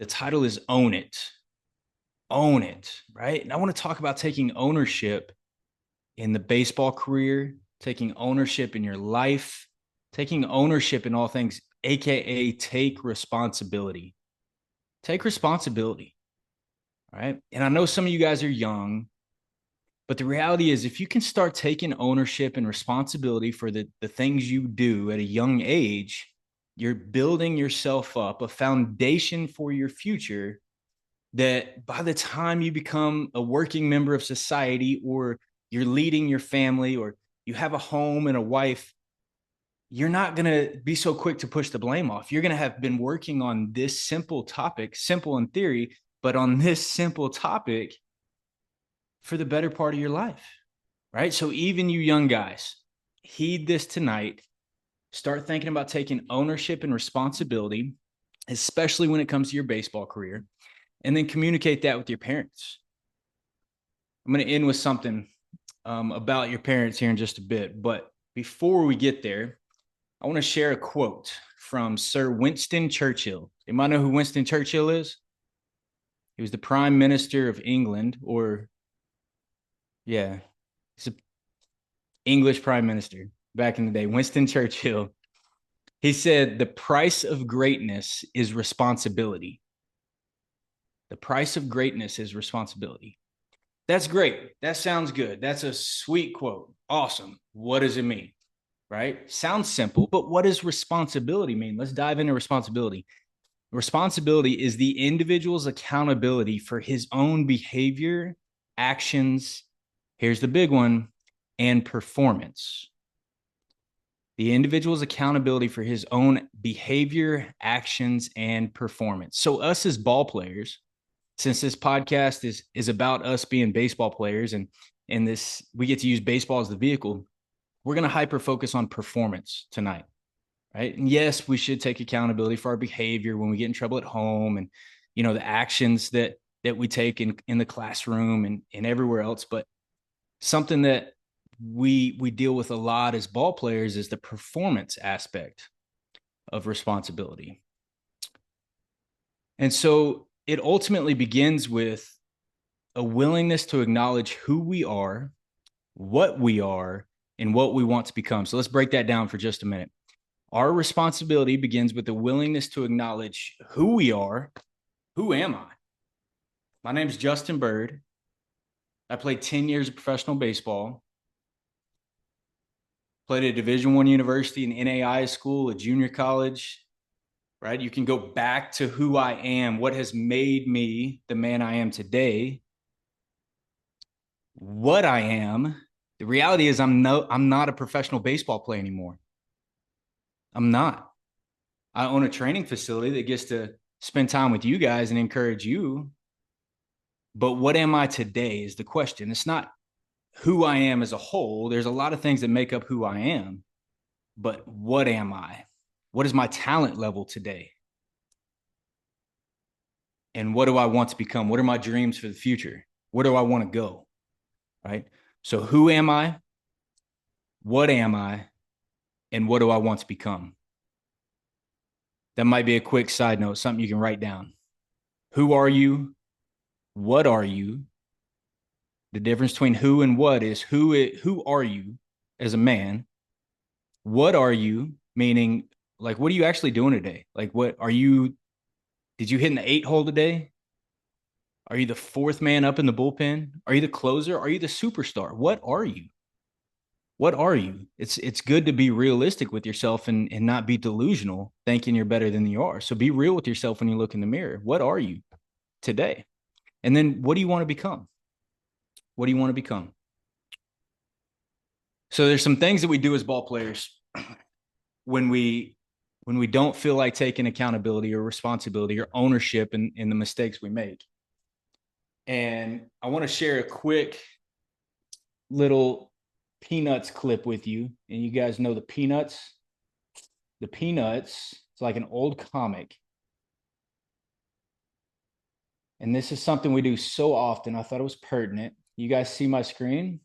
The title is Own It. Own it, right? And I want to talk about taking ownership in the baseball career, taking ownership in your life, taking ownership in all things, AKA take responsibility. Take responsibility, right? And I know some of you guys are young, but the reality is if you can start taking ownership and responsibility for the things you do at a young age, you're building yourself up a foundation for your future that by the time you become a working member of society or you're leading your family or you have a home and a wife, you're not going to be so quick to push the blame off. You're going to have been working on this simple topic, simple in theory, but on this simple topic for the better part of your life, right? So even you young guys, heed this tonight. Start thinking about taking ownership and responsibility, especially when it comes to your baseball career, and then communicate that with your parents. I'm going to end with something about your parents here in just a bit. But before we get there, I want to share a quote from Sir Winston Churchill. You might know who Winston Churchill is? He was the Prime Minister of England, he's an English Prime Minister back in the day, Winston Churchill. He said, the price of greatness is responsibility. The price of greatness is responsibility. That's great. That sounds good. That's a sweet quote. Awesome. What does it mean? Right? Sounds simple, but what does responsibility mean? Let's dive into responsibility. Responsibility is the individual's accountability for his own behavior, actions, here's the big one, and performance. The individual's accountability for his own behavior, actions, and performance. So us as ball players, since this podcast is about us being baseball players and this we get to use baseball as the vehicle, we're going to hyper focus on performance tonight, right? And yes, we should take accountability for our behavior when we get in trouble at home and the actions that we take in the classroom and everywhere else, but something that we deal with a lot as ball players is the performance aspect of responsibility. And so it ultimately begins with a willingness to acknowledge who we are, what we are, and what we want to become. So let's break that down for just a minute. Our responsibility begins with the willingness to acknowledge who we are. Who am I? My name is Justin Byrd. I played 10 years of professional baseball. Played at a Division I university, an NAI school, a junior college, right? You can go back to who I am, what has made me the man I am today. What I am, the reality is I'm not a professional baseball player anymore. I'm not. I own a training facility that gets to spend time with you guys and encourage you. But what am I today is the question. It's not who I am as a whole. There's a lot of things that make up who I am. But what am I? What is my talent level today? And what do I want to become? What are my dreams for the future? Where do I want to go? Right? So who am I? What am I? And what do I want to become? That might be a quick side note, something you can write down. Who are you? What are you? The difference between who and what is who are you as a man? What are you? Meaning, like, what are you actually doing today? Like, what are you? Did you hit in the 8 hole today? Are you the fourth man up in the bullpen? Are you the closer? Are you the superstar? What are you? What are you? It's good to be realistic with yourself and not be delusional, thinking you're better than you are. So be real with yourself when you look in the mirror. What are you today? And then what do you want to become? What do you want to become? So there's some things that we do as ball players when we don't feel like taking accountability or responsibility or ownership in the mistakes we make. And I want to share a quick little Peanuts clip with you. And you guys know the Peanuts. The Peanuts, it's like an old comic. And this is something we do so often. I thought it was pertinent. You guys see my screen?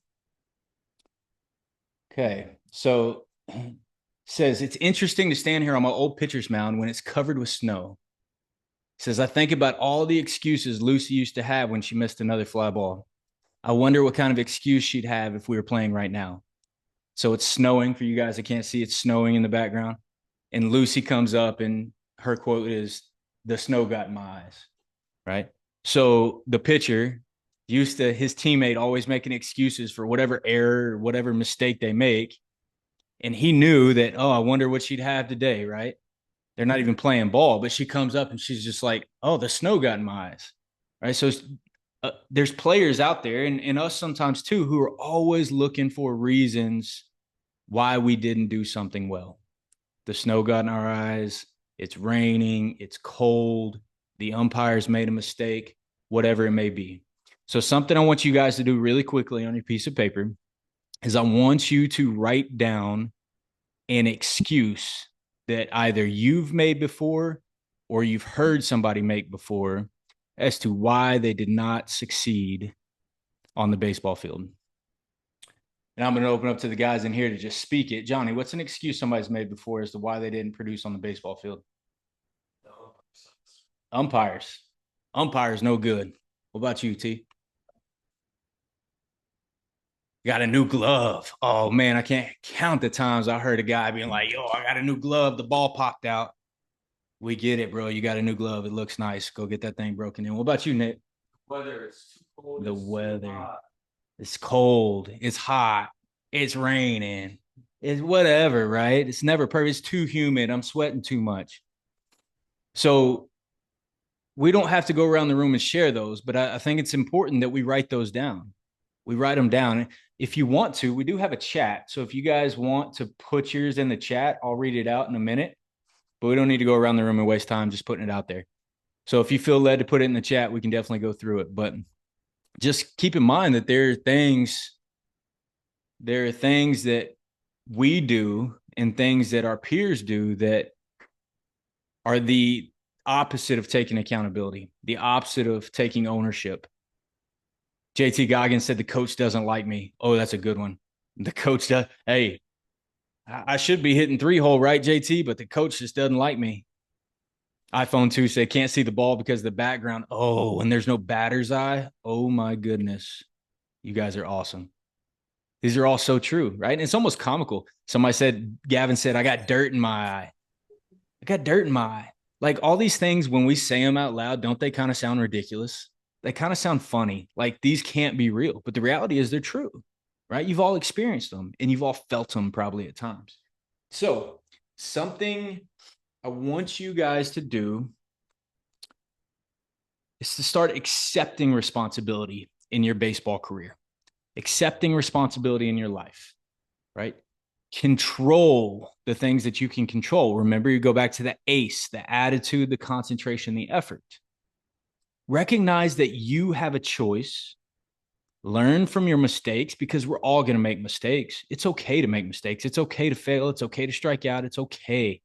Okay. So says it's interesting to stand here on my old pitcher's mound when it's covered with snow. He says, I think about all the excuses Lucy used to have when she missed another fly ball. I wonder what kind of excuse she'd have if we were playing right now. So it's snowing for you guys that can't see. It's snowing in the background. And Lucy comes up and her quote is, the snow got in my eyes, right? So the pitcher used to his teammate always making excuses for whatever error or whatever mistake they make. And he knew that, oh, I wonder what she'd have today, right? They're not even playing ball, but she comes up and she's just like, oh, the snow got in my eyes, right? So there's players out there and us sometimes too who are always looking for reasons why we didn't do something well. The snow got in our eyes. It's raining. It's cold. The umpires made a mistake, whatever it may be. So something I want you guys to do really quickly on your piece of paper is I want you to write down an excuse that either you've made before or you've heard somebody make before as to why they did not succeed on the baseball field. And I'm going to open up to the guys in here to just speak it. Johnny, what's an excuse somebody's made before as to why they didn't produce on the baseball field? Umpires. Umpires, no good. What about you, T? Got a new glove. Oh, man, I can't count the times I heard a guy being like, yo, I got a new glove. The ball popped out. We get it, bro. You got a new glove. It looks nice. Go get that thing broken in. What about you, Nick? Whether it's too cold, The it's weather. It's cold. It's hot. It's raining. It's whatever, right? It's never perfect. It's too humid. I'm sweating too much. So we don't have to go around the room and share those, but I think it's important that we write those down. We write them down. If you want to, we do have a chat. So if you guys want to put yours in the chat, I'll read it out in a minute, but we don't need to go around the room and waste time just putting it out there. So if you feel led to put it in the chat, we can definitely go through it. But just keep in mind that there are things that we do and things that our peers do that are the opposite of taking accountability, the opposite of taking ownership. JT Goggins said the coach doesn't like me. Oh, that's a good one. The coach does. Hey, I should be hitting 3-hole, right, JT? But the coach just doesn't like me. iPhone 2 said can't see the ball because of the background. Oh, and there's no batter's eye. Oh my goodness. You guys are awesome. These are all so true, right? And it's almost comical. Gavin said, I got dirt in my eye. I got dirt in my eye. Like all these things, when we say them out loud, don't they kind of sound ridiculous? They kind of sound funny. Like these can't be real. But the reality is they're true, right? You've all experienced them and you've all felt them probably at times. So, something I want you guys to do is to start accepting responsibility in your baseball career, accepting responsibility in your life, right? Control the things that you can control. Remember, you go back to the ACE, the attitude, the concentration, the effort. Recognize that you have a choice. Learn from your mistakes because we're all going to make mistakes. It's okay to make mistakes. It's okay to fail. It's okay to strike out. It's okay.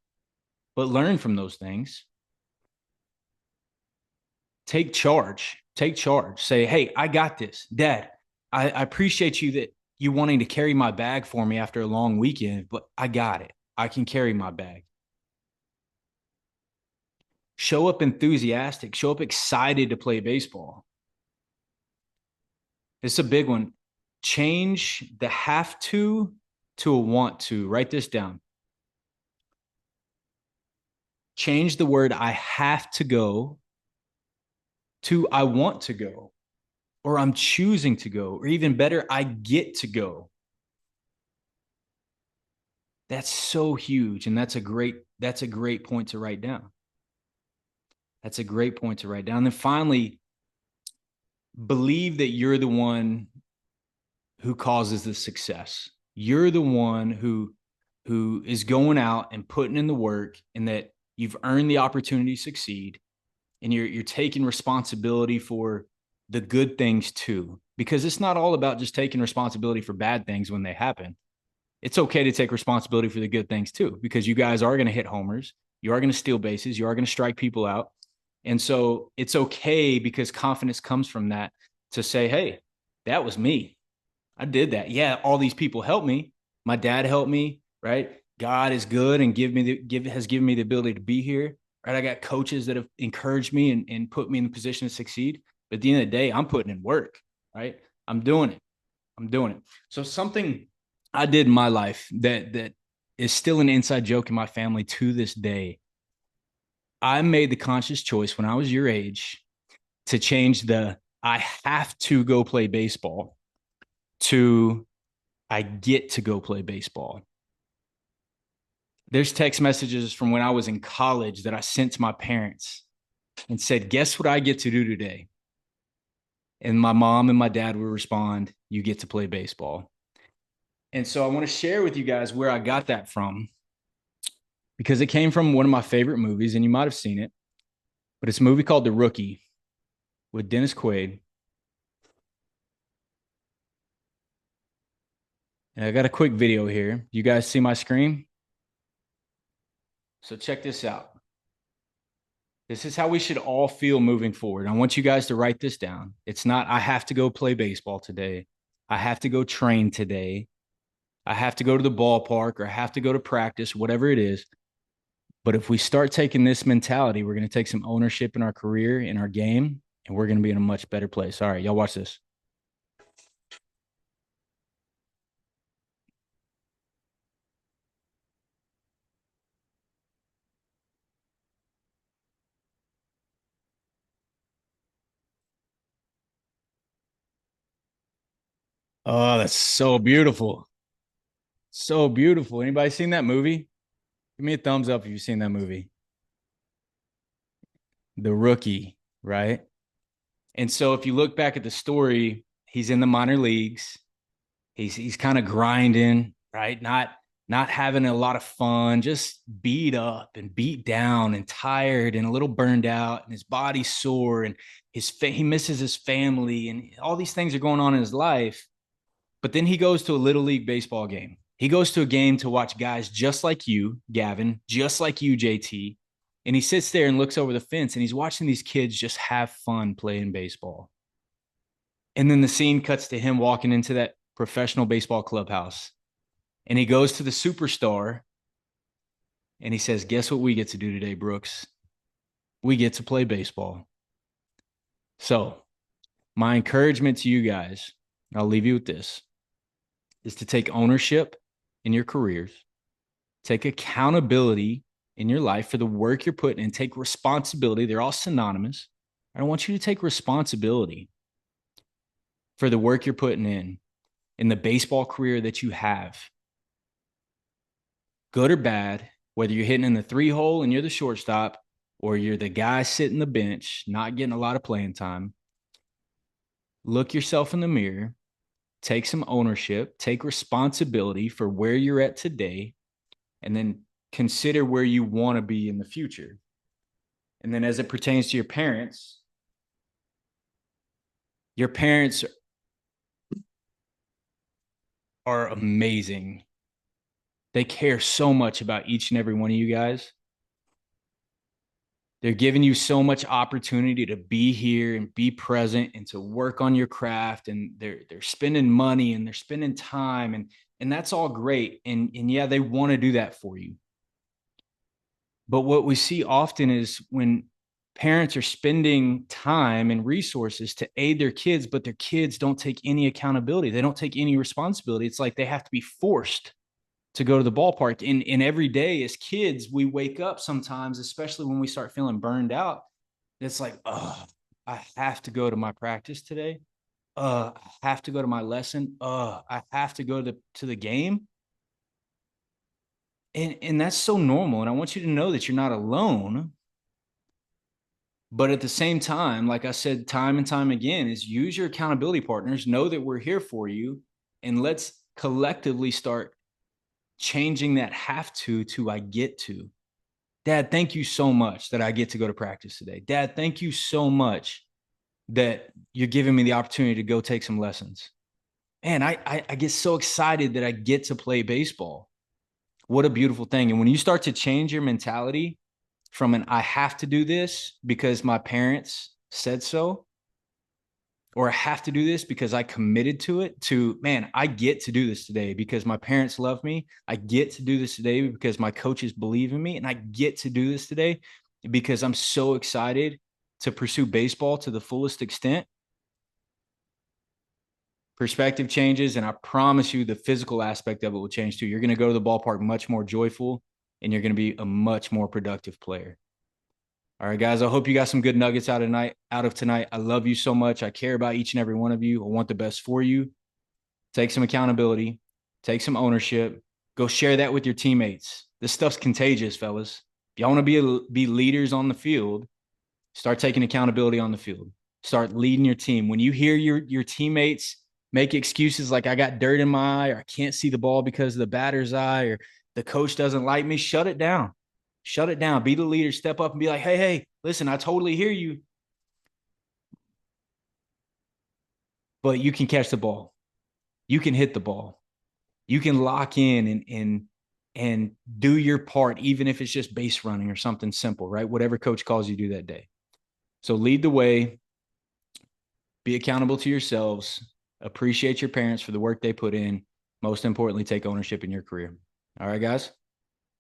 But learn from those things. Take charge. Take charge. Say, hey, I got this. Dad, I appreciate you wanting to carry my bag for me after a long weekend, but I got it. I can carry my bag. Show up enthusiastic. Show up excited to play baseball. It's a big one. Change the have to a want to. Write this down. Change the word I have to go to I want to go, or I'm choosing to go, or even better, I get to go. That's so huge. And that's a great point to write down. That's a great point to write down. And then finally, believe that you're the one who causes the success. You're the one who is going out and putting in the work, and that you've earned the opportunity to succeed, and you're taking responsibility for the good things too, because it's not all about just taking responsibility for bad things when they happen. It's okay to take responsibility for the good things too, because you guys are going to hit homers, you are going to steal bases, you are going to strike people out. And so it's okay, because confidence comes from that, to say, hey, that was me. I did that. Yeah, all these people helped me. My dad helped me, right? God is good and has given me the ability to be here. right? I got coaches that have encouraged me and put me in the position to succeed. But at the end of the day, I'm putting in work, right? I'm doing it. I'm doing it. So something I did in my life that is still an inside joke in my family to this day. I made the conscious choice when I was your age to change the I have to go play baseball to I get to go play baseball. There's text messages from when I was in college that I sent to my parents and said, guess what I get to do today? And my mom and my dad would respond, you get to play baseball. And so I want to share with you guys where I got that from because it came from one of my favorite movies, and you might have seen it, but it's a movie called The Rookie with Dennis Quaid. And I got a quick video here. You guys see my screen? So check this out. This is how we should all feel moving forward. I want you guys to write this down. It's not, I have to go play baseball today. I have to go train today. I have to go to the ballpark or I have to go to practice, whatever it is. But if we start taking this mentality, we're going to take some ownership in our career, in our game, and we're going to be in a much better place. All right, y'all watch this. Oh, that's so beautiful. So beautiful. Anybody seen that movie? Give me a thumbs up if you've seen that movie. The Rookie, right? And so if you look back at the story, he's in the minor leagues. He's kind of grinding, right? Not having a lot of fun, just beat up and beat down and tired and a little burned out, and his body's sore, and he misses his family, and all these things are going on in his life. But then he goes to a little league baseball game. He goes to a game to watch guys just like you, Gavin, just like you, JT. And he sits there and looks over the fence and he's watching these kids just have fun playing baseball. And then the scene cuts to him walking into that professional baseball clubhouse. And he goes to the superstar and he says, guess what we get to do today, Brooks? We get to play baseball. So, my encouragement to you guys, I'll leave you with this, is to take ownership in your careers, take accountability in your life for the work you're putting in, take responsibility. They're all synonymous. I want you to take responsibility for the work you're putting in the baseball career that you have, good or bad, whether you're hitting in the 3-hole and you're the shortstop or you're the guy sitting the bench, not getting a lot of playing time. Look yourself in the mirror, take some ownership, take responsibility for where you're at today, and then consider where you want to be in the future. And then as it pertains to your parents are amazing. They care so much about each and every one of you guys. They're giving you so much opportunity to be here and be present and to work on your craft. And they're spending money and they're spending time, and that's all great. And yeah, they want to do that for you. But what we see often is when parents are spending time and resources to aid their kids, but their kids don't take any accountability. They don't take any responsibility. It's like they have to be forced to go to the ballpark. And every day as kids, we wake up sometimes, especially when we start feeling burned out. It's like, oh, I have to go to my practice today. I have to go to my lesson. I have to go to the game. And that's so normal. And I want you to know that you're not alone. But at the same time, like I said, time and time again, is use your accountability partners, know that we're here for you, and let's collectively start changing that have to I get to. Dad, thank you so much that I get to go to practice today. Dad, thank you so much that you're giving me the opportunity to go take some lessons. Man, I get so excited that I get to play baseball. What a beautiful thing. And when you start to change your mentality from an I have to do this because my parents said so, or I have to do this because I committed to it, to, man, I get to do this today because my parents love me. I get to do this today because my coaches believe in me, and I get to do this today. because I'm so excited to pursue baseball to the fullest extent. Perspective changes, and I promise you the physical aspect of it will change too. You're going to go to the ballpark much more joyful, and you're going to be a much more productive player. All right, guys, I hope you got some good nuggets out of tonight. I love you so much. I care about each and every one of you. I want the best for you. Take some accountability, take some ownership, go share that with your teammates. This stuff's contagious, fellas. If y'all want to be leaders on the field, start taking accountability on the field. Start leading your team. When you hear your teammates make excuses like I got dirt in my eye, or I can't see the ball because of the batter's eye, or the coach doesn't like me, shut it down. Shut it down. Be the leader. Step up and be like, hey, listen, I totally hear you, but you can catch the ball. You can hit the ball. You can lock in and do your part, even if it's just base running or something simple, right? Whatever coach calls you to do that day. So lead the way, be accountable to yourselves, appreciate your parents for the work they put in. Most importantly, take ownership in your career. All right, guys.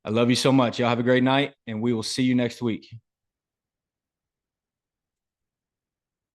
I love you so much. Y'all have a great night, and we will see you next week.